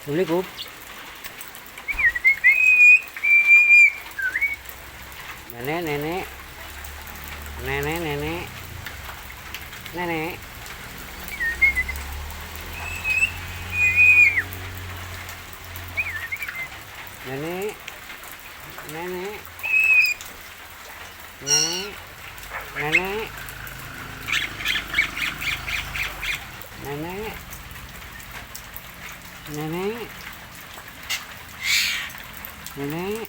Assalamualaikum. Nenek, nenek, nenek, nenek, nenek, nenek, nenek, nenek, nenek, nenek, nenek, nenek.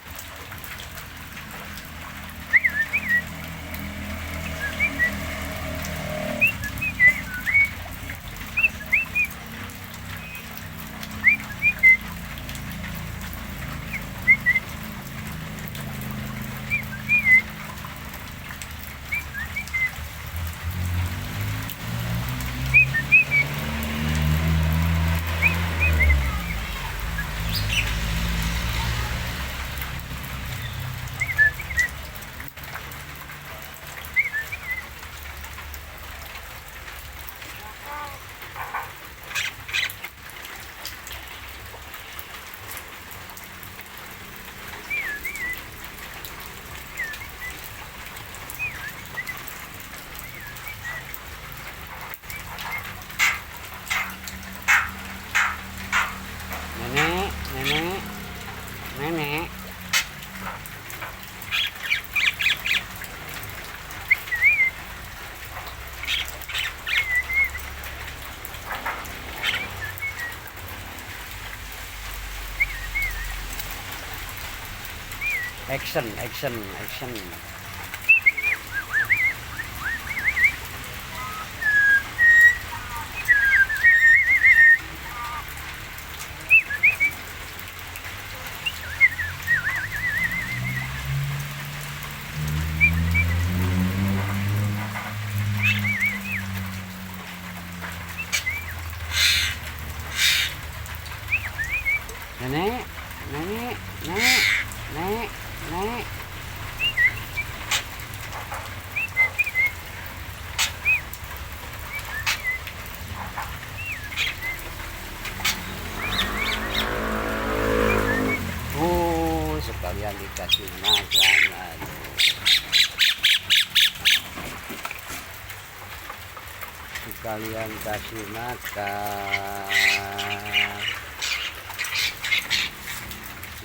Nenek, nenek, nenek. Action, action, action. Nenek, nenek, nenek, nenek, nenek. Sekalian dikasih makan. Aduh. Sekalian kasih makan.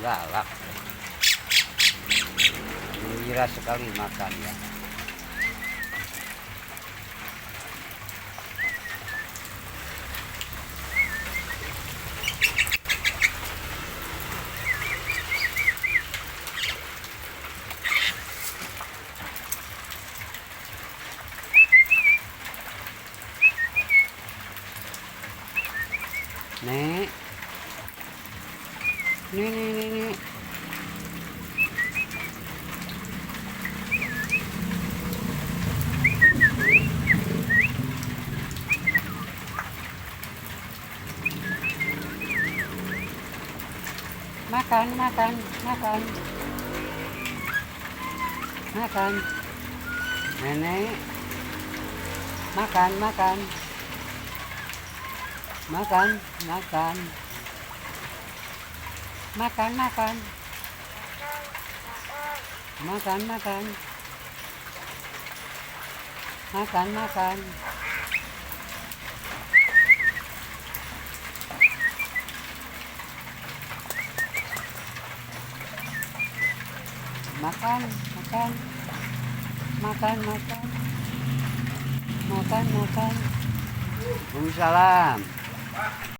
Galak, gembira sekali makan ya. Nek, nek. Makan, makan, makan, makan. Nenek, makan, makan, makan, makan, makan, makan, makan, makan, makan, makan. Makan, makan, makan, makan, makan, makan. Waalaikumsalam.